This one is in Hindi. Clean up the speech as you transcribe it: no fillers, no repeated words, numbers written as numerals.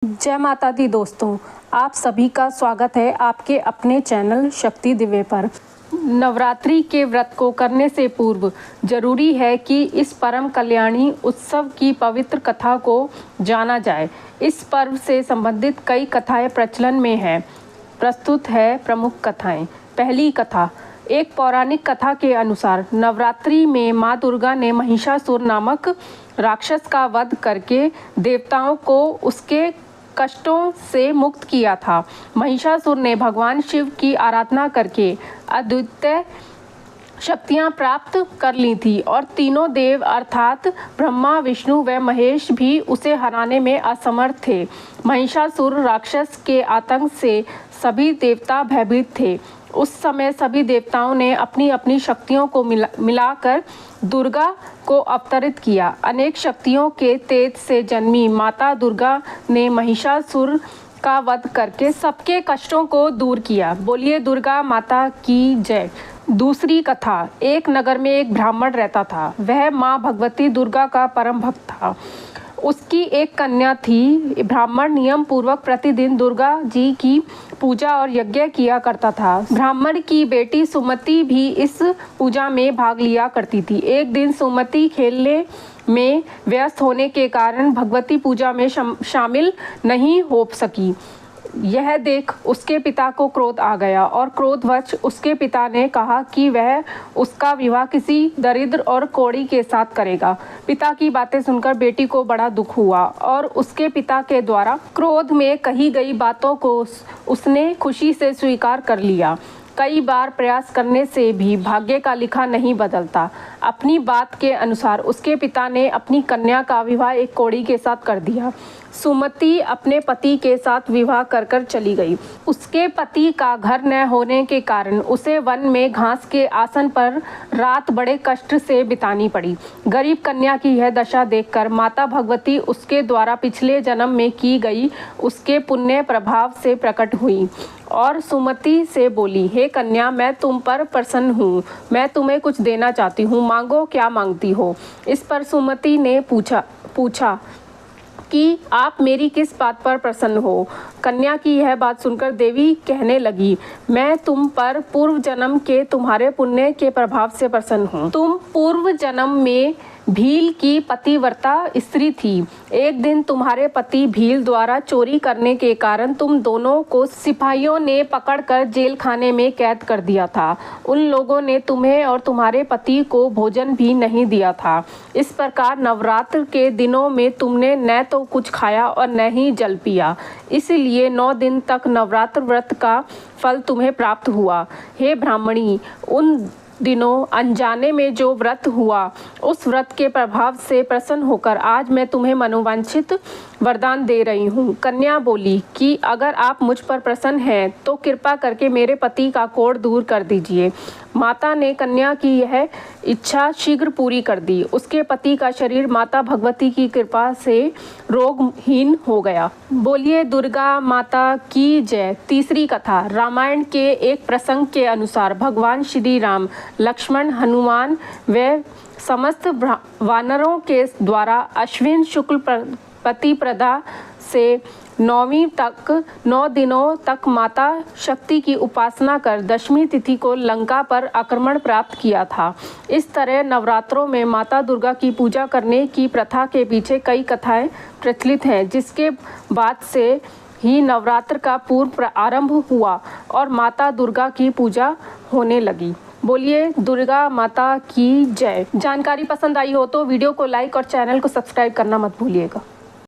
जय माता दी दोस्तों, आप सभी का स्वागत है आपके अपने चैनल शक्ति दिव्य पर। नवरात्रि के व्रत को करने से पूर्व जरूरी है कि इस परम कल्याणी उत्सव की पवित्र कथा को जाना जाए। इस पर्व से संबंधित कई कथाएं प्रचलन में हैं। प्रस्तुत है प्रमुख कथाएं। पहली कथा। एक पौराणिक कथा के अनुसार नवरात्रि में माँ दुर्गा ने महिषासुर नामक राक्षस का वध करके देवताओं को उसके कष्टों से मुक्त किया था। महिषासुर ने भगवान शिव की आराधना करके अद्वितीय शक्तियां प्राप्त कर ली थी और तीनों देव अर्थात ब्रह्मा, विष्णु व महेश भी उसे हराने में असमर्थ थे। महिषासुर राक्षस के आतंक से सभी देवता भयभीत थे। उस समय सभी देवताओं ने अपनी अपनी शक्तियों को मिलाकर दुर्गा को अवतरित किया। अनेक शक्तियों के तेज से जन्मी माता दुर्गा ने महिषासुर का वध करके सबके कष्टों को दूर किया। बोलिए दुर्गा माता की जय। दूसरी कथा। एक नगर में एक ब्राह्मण रहता था। वह माँ भगवती दुर्गा का परम भक्त था। उसकी एक कन्या थी। ब्राह्मण नियम पूर्वक प्रतिदिन दुर्गा जी की पूजा और यज्ञ किया करता था। ब्राह्मण की बेटी सुमति भी इस पूजा में भाग लिया करती थी। एक दिन सुमति खेलने में व्यस्त होने के कारण भगवती पूजा में शामिल नहीं हो सकी। यह देख उसके पिता को क्रोध आ गया और क्रोधवश उसके पिता ने कहा कि वह उसका विवाह किसी दरिद्र और कोढ़ी के साथ करेगा। पिता की बातें सुनकर बेटी को बड़ा दुख हुआ और उसके पिता के द्वारा क्रोध में कही गई बातों को उसने खुशी से स्वीकार कर लिया। कई बार प्रयास करने से भी भाग्य का लिखा नहीं बदलता। अपनी बात के अनुसार उसके पिता ने अपनी कन्या का विवाह एक कोढ़ी के साथ कर दिया। सुमति अपने पति के साथ विवाह कर चली गई। उसके पति का घर न होने के कारण उसे वन में घास के आसन पर रात बड़े कष्ट से बितानी पड़ी। गरीब कन्या की यह दशा देखकर माता भगवती उसके द्वारा पिछले जन्म में की गई उसके पुण्य प्रभाव से प्रकट हुई और सुमति से बोली, हे कन्या, मैं तुम पर प्रसन्न हूँ। मैं तुम्हें कुछ देना चाहती हूँ, मांगो, क्या मांगती हो। इस पर सुमति ने पूछा कि आप मेरी किस बात पर प्रसन्न हो। कन्या की यह बात सुनकर देवी कहने लगी, मैं तुम पर पूर्व जन्म के तुम्हारे पुण्य के प्रभाव से प्रसन्न हूँ। तुम पूर्व जन्म में भील की पतिव्रता स्त्री थी। एक दिन तुम्हारे पति भील द्वारा चोरी करने के कारण तुम दोनों को सिपाहियों ने पकड़कर जेल खाने में कैद कर दिया था। उन लोगों ने तुम्हें और तुम्हारे पति को भोजन भी नहीं दिया था। इस प्रकार नवरात्र के दिनों में तुमने न तो कुछ खाया और न ही जल पिया। इसलिए 9 दिन तक नवरात्र व्रत का फल तुम्हें प्राप्त हुआ। हे ब्राह्मणी, उन दिनों अनजाने में जो व्रत हुआ उस व्रत के प्रभाव से प्रसन्न होकर आज मैं तुम्हें मनोवांछित वरदान दे रही हूँ। कन्या बोली कि अगर आप मुझ पर प्रसन्न हैं तो कृपा करके मेरे पति का कोढ़ दूर कर दीजिए। माता ने कन्या की यह इच्छा शीघ्र पूरी कर दी। उसके पति का शरीर माता भगवती की कृपा से रोगहीन हो गया। बोलिए दुर्गा माता की जय। तीसरी कथा। रामायण के एक प्रसंग के अनुसार भगवान श्री राम, लक्ष्मण, हनुमान व समस्त वानरों के द्वारा अश्विन शुक्ल प्रतिपदा से 9 दिनों तक माता शक्ति की उपासना कर 10वीं तिथि को लंका पर आक्रमण प्राप्त किया था। इस तरह नवरात्रों में माता दुर्गा की पूजा करने की प्रथा के पीछे कई कथाएं प्रचलित हैं, जिसके बाद से ही नवरात्र का पूर्व आरंभ हुआ और माता दुर्गा की पूजा होने लगी। बोलिए दुर्गा माता की जय। जानकारी पसंद आई हो तो वीडियो को लाइक और चैनल को सब्सक्राइब करना मत भूलिएगा।